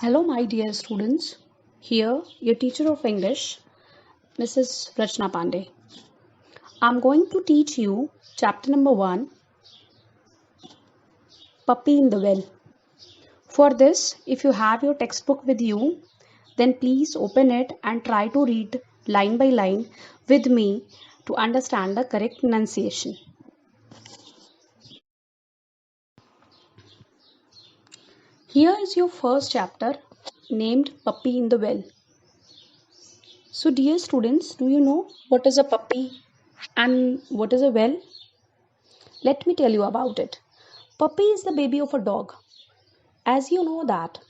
Hello, my dear students. Here, your teacher of English, Mrs. Rachna Pandey. I'm going to teach you chapter number 1, Puppy in the Well. For this, if you have your textbook with you, then please open it and try to read line by line with me to understand the correct pronunciation. Here is your first chapter named Puppy in the Well. So, dear students, do you know what is a puppy and what is a well? Let me tell you about it. Puppy is the baby of a dog. As you know that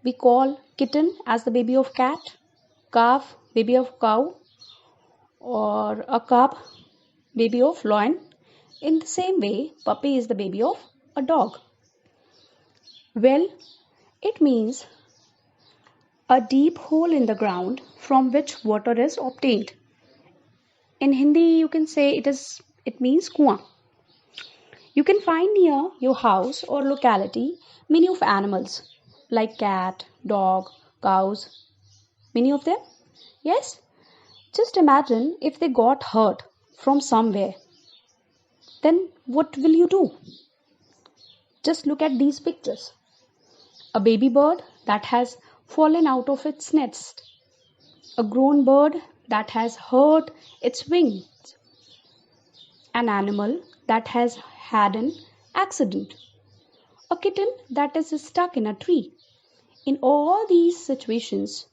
we call kitten as the baby of cat, calf baby of cow, or a cub baby of lion. In the same way, puppy is the baby of a dog. Well, it means a deep hole in the ground from which water is obtained. In Hindi, you can say it means kuan. You can find near your house or locality many of animals like cat, dog, cows, many of them. Yes, just imagine if they got hurt from somewhere. Then what will you do? Just look at these pictures. A baby bird that has fallen out of its nest. A grown bird that has hurt its wings. An animal that has had an accident. A kitten that is stuck in a tree. In all these situations,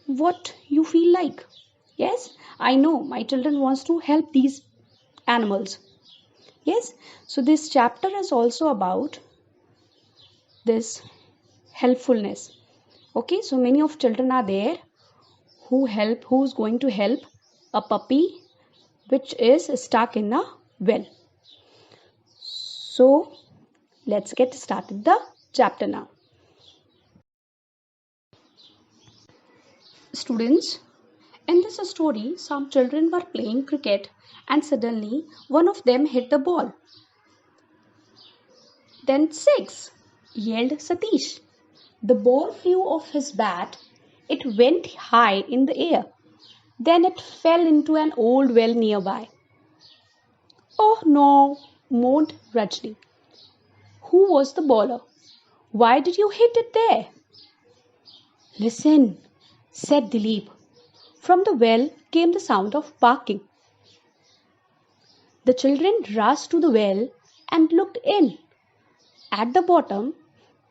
what you feel like? Yes, I know my children wants to help these animals. Yes, so this chapter is also about this helpfulness. Okay, so many of children are there who's going to help a puppy which is stuck in a well. So let's get started the chapter now. Students, in this story, some children were playing cricket and suddenly one of them hit the ball. Then six, yelled Satish. The ball flew off his bat. It went high in the air. Then it fell into an old well nearby. Oh no, moaned Rajni. Who was the bowler? Why did you hit it there? Listen, said Dilip. From the well came the sound of barking. The children rushed to the well and looked in. At the bottom,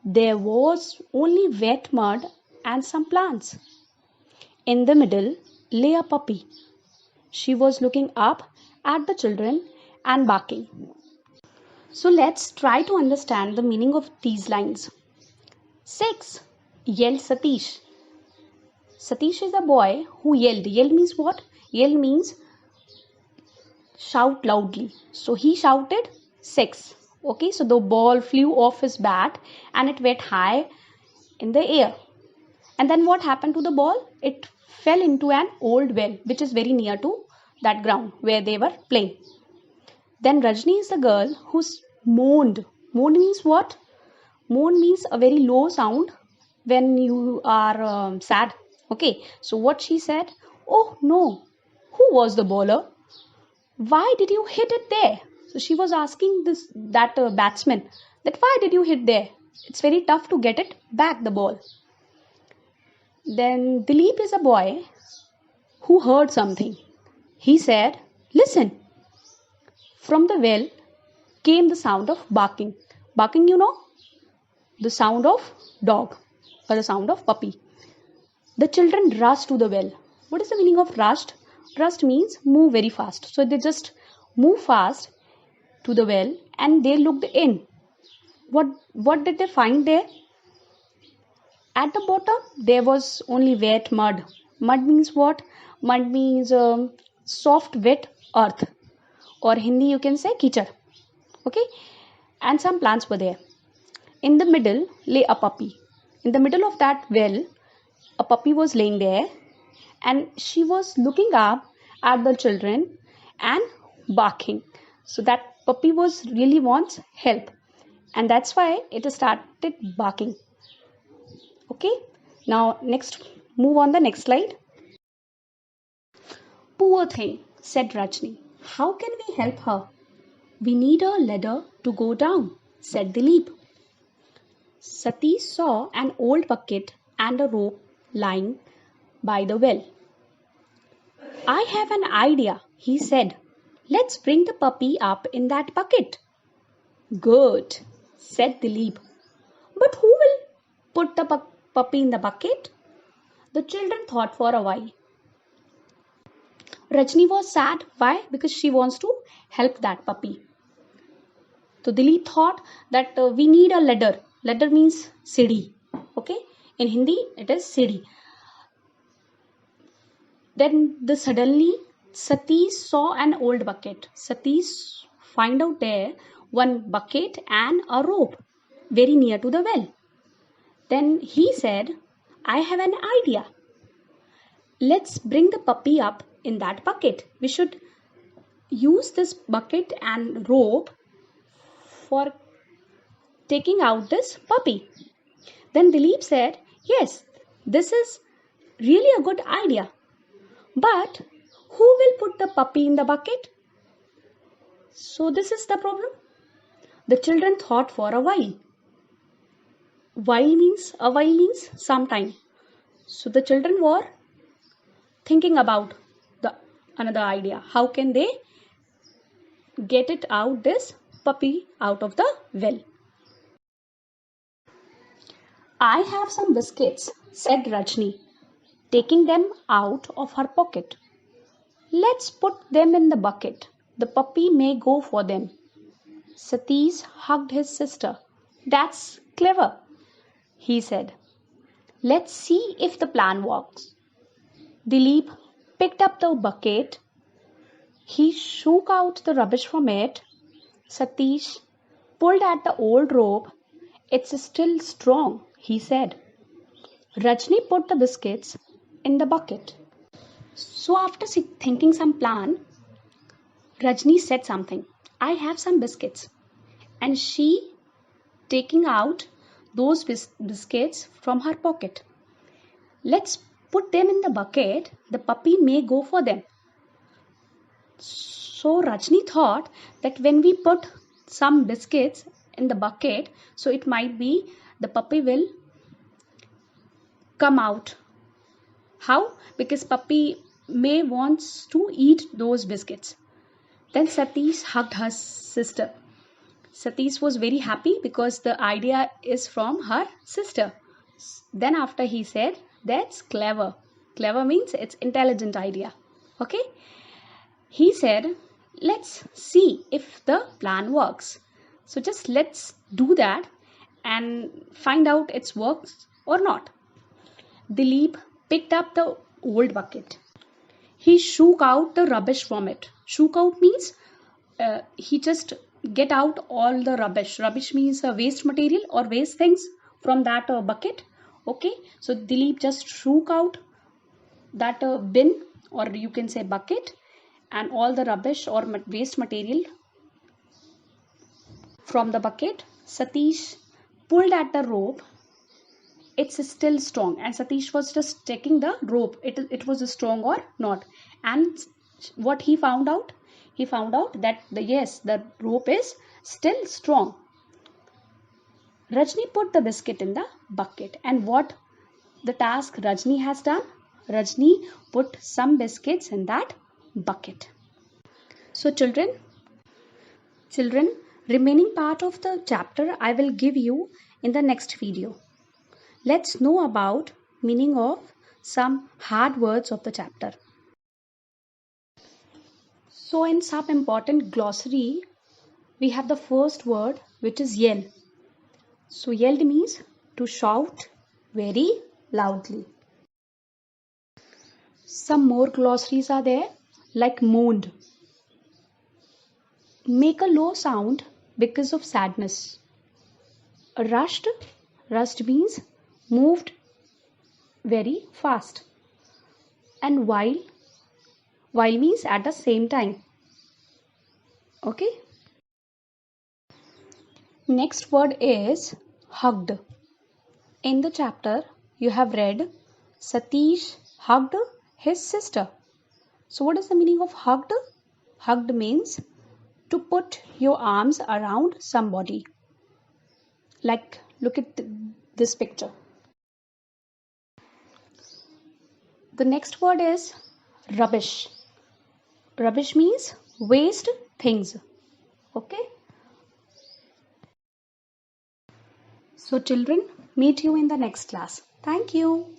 there was only wet mud and some plants. In the middle lay a puppy. She was looking up at the children and barking. So let's try to understand the meaning of these lines. 6. Yelled Satish. Satish is a boy who yelled. Yell means what? Yell means shout loudly. So he shouted 6. Okay, so the ball flew off his bat and it went high in the air. And then what happened to the ball? It fell into an old well which is very near to that ground where they were playing. Then Rajni is the girl who moaned. Moaned means what? Moan means a very low sound when you are sad. Okay, so what she said? Oh no, who was the bowler? Why did you hit it there? So she was asking that batsman that why did you hit there? It's very tough to get it back the ball. Then Dilip is a boy who heard something. He said, listen. From the well came the sound of barking. Barking, you know, the sound of dog or the sound of puppy. The children rushed to the well. What is the meaning of rushed? Rushed means move very fast. So they just move fast to the well and they looked in. What did they find there? At the bottom, there was only wet mud. Mud means what? Mud means soft, wet earth. Or Hindi, you can say kichad. Okay? And some plants were there. In the middle lay a puppy. In the middle of that well, a puppy was laying there and she was looking up at the children and barking. So that puppy was really wants help. And that's why it started barking. Okay, Now move on the next slide. Poor thing, said Rajni. How can we help her? We need a ladder to go down, said Dilip. Satish saw an old bucket and a rope lying by the well. I have an idea, he said. Let's bring the puppy up in that bucket. Good, said Dilip. But who will put the puppy in the bucket? The children thought for a while. Rajni was sad. Why? Because she wants to help that puppy. So Dilip thought that we need a ladder. Ladder means sidi. Okay? In Hindi, it is sidi. Then suddenly Satish saw an old bucket. Satish find out there one bucket and a rope very near to the well. Then he said, I have an idea. Let's bring the puppy up in that bucket. We should use this bucket and rope for taking out this puppy. Then Dilip said, yes, this is really a good idea. But who will put the puppy in the bucket? So this is the problem. The children thought for a while. A while means some time. So the children were thinking about another idea. How can they get this puppy out of the well? I have some biscuits, said Rajni, taking them out of her pocket. Let's put them in the bucket. The puppy may go for them. Satish hugged his sister. That's clever, he said. Let's see if the plan works. Dilip picked up the bucket. He shook out the rubbish from it. Satish pulled at the old rope. It's still strong, he said. Rajni put the biscuits in the bucket. So after thinking some plan, Rajni said something. I have some biscuits. And she taking out those biscuits from her pocket. Let's put them in the bucket. The puppy may go for them. So Rajni thought that when we put some biscuits in the bucket, so it might be the puppy will come out. How? Because puppy may wants to eat those biscuits. Then Satish hugged her sister. Satish was very happy because the idea is from her sister. Then after he said, that's clever. Clever means it's intelligent idea. Okay? He said, let's see if the plan works. So just let's do that and find out it works or not. Dilip picked up the old bucket. He shook out the rubbish from it. Shook out means he just get out all the rubbish. Rubbish means waste material or waste things from that bucket. Okay, so Dilip just shook out that bin, or you can say bucket, and all the rubbish or waste material from the bucket. Satish pulled at the rope. It's still strong, and Satish was just checking the rope. It was strong or not. And what he found out? He found out that the rope is still strong. Rajni put the biscuit in the bucket, and what the task Rajni has done? Rajni put some biscuits in that bucket. So children, remaining part of the chapter I will give you in the next video. Let's know about meaning of some hard words of the chapter. So in some important glossary, we have the first word, which is yell. So yelled means to shout very loudly. Some more glossaries are there, like moaned. Make a low sound because of sadness. Rushed means moved very fast. And while means at the same time. Okay. Next word is hugged. In the chapter, you have read Satish hugged his sister. So, what is the meaning of hugged? Hugged means to put your arms around somebody. Like, look at this picture. The next word is rubbish. Rubbish means waste things. Okay. So, children, meet you in the next class. Thank you.